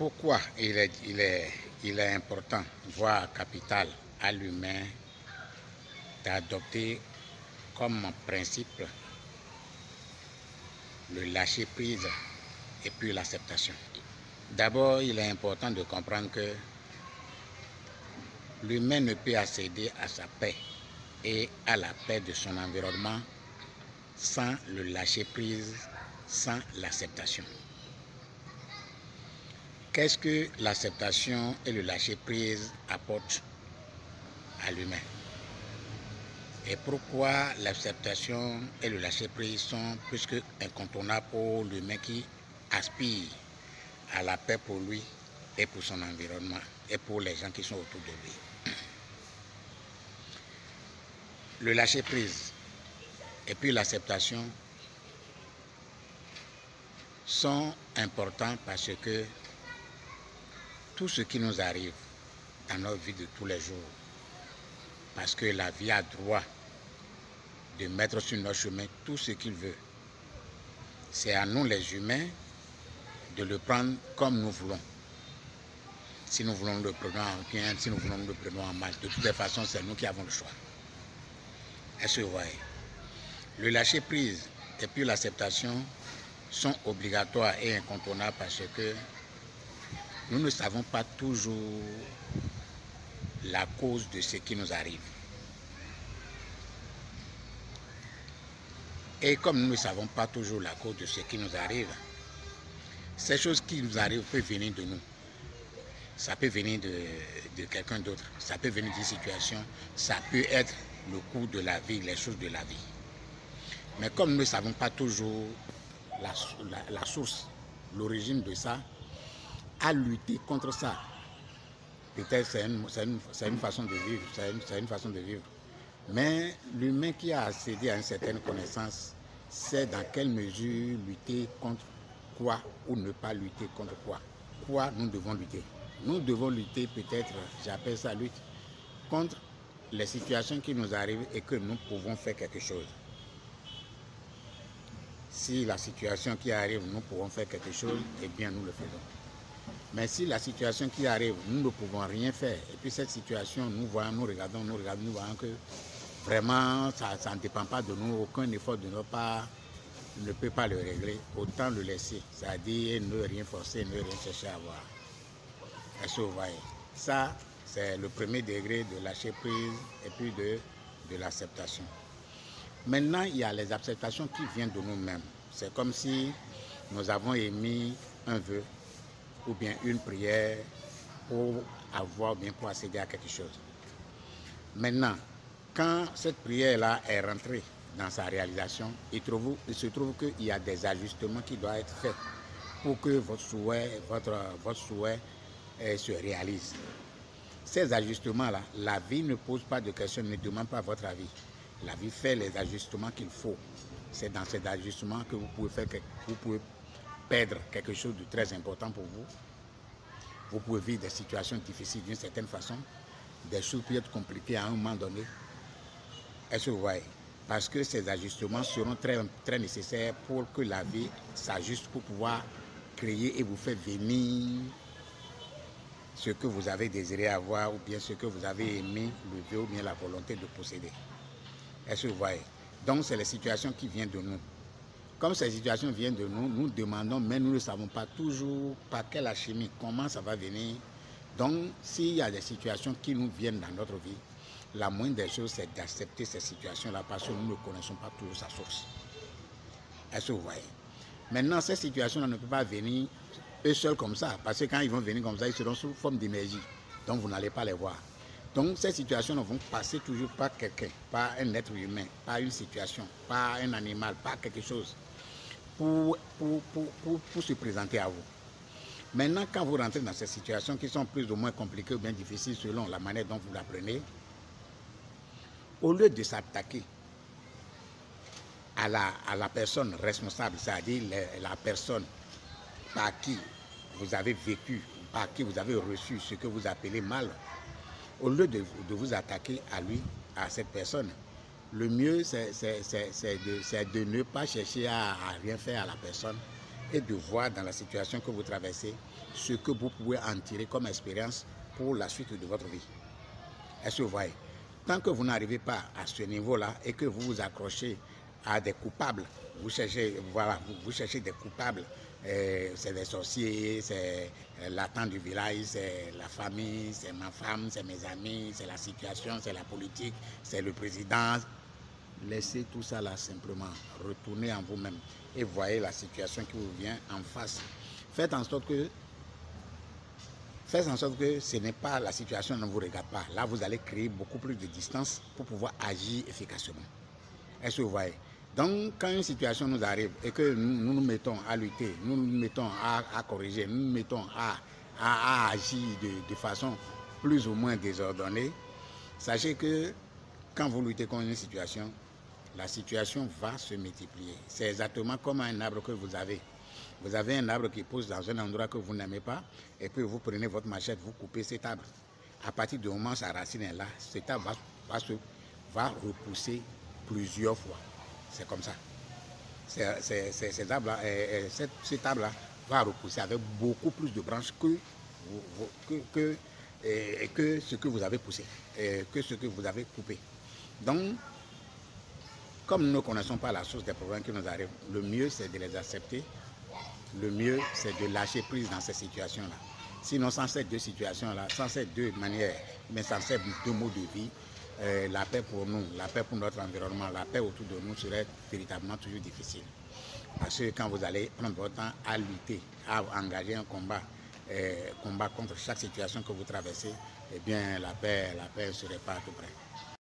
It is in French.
pourquoi il est important, voire capital à l'humain d'adopter comme principe le lâcher-prise et puis l'acceptation. D'abord, il est important de comprendre que l'humain ne peut accéder à sa paix et à la paix de son environnement sans le lâcher-prise, sans l'acceptation. Qu'est-ce que l'acceptation et le lâcher-prise apportent à l'humain? Et pourquoi l'acceptation et le lâcher-prise sont plus que incontournables pour l'humain qui aspire à la paix pour lui et pour son environnement et pour les gens qui sont autour de lui. Le lâcher-prise et puis l'acceptation sont importants parce que tout ce qui nous arrive dans notre vie de tous les jours, parce que la vie a droit de mettre sur notre chemin tout ce qu'il veut. C'est à nous les humains de le prendre comme nous voulons. Si nous voulons le prendre en bien, si nous voulons le prendre en mal, de toutes les façons, c'est nous qui avons le choix. Est-ce que vous voyez? Le lâcher-prise et puis l'acceptation sont obligatoires et incontournables parce que nous ne savons pas toujours la cause de ce qui nous arrive. Et comme nous ne savons pas toujours la cause de ce qui nous arrive, ces choses qui nous arrivent peuvent venir de nous. Ça peut venir de quelqu'un d'autre, ça peut venir d'une situation, ça peut être le cours de la vie, les choses de la vie. Mais comme nous ne savons pas toujours la source, l'origine de ça, à lutter contre ça, peut-être c'est une façon de vivre, c'est une façon de vivre. Mais l'humain qui a accédé à une certaine connaissance sait dans quelle mesure lutter contre quoi ou ne pas lutter contre quoi. Quoi nous devons lutter? Nous devons lutter peut-être, j'appelle ça lutte, contre les situations qui nous arrivent et que nous pouvons faire quelque chose. Si la situation qui arrive, nous pouvons faire quelque chose, eh bien nous le faisons. Mais si la situation qui arrive, nous ne pouvons rien faire, et puis cette situation, nous regardons, nous voyons que vraiment, ça ne dépend pas de nous, aucun effort de notre part ne peut pas le régler, autant le laisser, c'est-à-dire ne rien forcer, ne rien chercher à avoir. Est-ce que vous voyez? Ça, c'est le premier degré de lâcher prise et puis de l'acceptation. Maintenant, il y a les acceptations qui viennent de nous-mêmes. C'est comme si nous avons émis un vœu ou bien une prière pour avoir, bien pour accéder à quelque chose. Maintenant, quand cette prière-là est rentrée dans sa réalisation, il se trouve qu'il y a des ajustements qui doivent être faits pour que votre souhait se réalise. Ces ajustements-là, la vie ne pose pas de questions, ne demande pas votre avis. La vie fait les ajustements qu'il faut. C'est dans ces ajustements que vous pouvez perdre quelque chose de très important pour vous. Vous pouvez vivre des situations difficiles d'une certaine façon. Des choses peuvent être compliquées à un moment donné. Est-ce que vous voyez? Parce que ces ajustements seront très, très nécessaires pour que la vie s'ajuste pour pouvoir créer et vous faire venir ce que vous avez désiré avoir ou bien ce que vous avez aimé, le vœu ou bien la volonté de posséder. Est-ce que vous voyez? Donc, c'est les situations qui viennent de nous. Comme ces situations viennent de nous, nous demandons, mais nous ne savons pas toujours par quelle alchimie, comment ça va venir. Donc, s'il y a des situations qui nous viennent dans notre vie, la moindre des choses, c'est d'accepter ces situations-là parce que nous ne connaissons pas toujours sa source. Est-ce que vous voyez? Maintenant, ces situations-là ne peuvent pas venir eux seuls comme ça, parce que quand ils vont venir comme ça, ils seront sous forme d'énergie. Donc, vous n'allez pas les voir. Donc, ces situations vont passer toujours par quelqu'un, par un être humain, par une situation, par un animal, par quelque chose, pour se présenter à vous. Maintenant, quand vous rentrez dans ces situations qui sont plus ou moins compliquées ou bien difficiles selon la manière dont vous l'apprenez, au lieu de s'attaquer à la personne responsable, c'est-à-dire la personne par qui vous avez vécu, par qui vous avez reçu ce que vous appelez mal, au lieu de vous attaquer à lui, à cette personne, le mieux c'est de ne pas chercher à rien faire à la personne et de voir dans la situation que vous traversez ce que vous pouvez en tirer comme expérience pour la suite de votre vie. Est-ce que vous voyez? Tant que vous n'arrivez pas à ce niveau-là et que vous vous accrochez à des coupables, vous cherchez des coupables, c'est des sorciers, c'est la tante du village, c'est la famille, c'est ma femme, c'est mes amis, c'est la situation, c'est la politique, c'est le président. Laissez tout ça là simplement, retournez en vous-même et voyez la situation qui vous vient en face. Faites en sorte que ce n'est pas la situation ne vous regarde pas. Là, vous allez créer beaucoup plus de distance pour pouvoir agir efficacement. Est-ce que vous voyez? Donc, quand une situation nous arrive et que nous nous mettons à lutter, nous nous mettons à corriger, nous nous mettons à agir de façon plus ou moins désordonnée, sachez que quand vous luttez contre une situation, la situation va se multiplier. C'est exactement comme un arbre que vous avez. Vous avez un arbre qui pousse dans un endroit que vous n'aimez pas, et puis vous prenez votre machette, vous coupez cet arbre. À partir du moment où sa racine est là, cet arbre va repousser plusieurs fois. C'est comme ça. Cet arbre-là va repousser avec beaucoup plus de branches que ce que vous avez poussé, que ce que vous avez coupé. Donc, comme nous ne connaissons pas la source des problèmes qui nous arrivent, le mieux c'est de les accepter. Le mieux, c'est de lâcher prise dans ces situations-là. Sinon, sans ces deux situations-là, sans ces deux manières, mais sans ces deux modes de vie, la paix pour nous, la paix pour notre environnement, la paix autour de nous serait véritablement toujours difficile. Parce que quand vous allez prendre votre temps à lutter, à engager un combat contre chaque situation que vous traversez, eh bien, la paix ne serait pas à tout près.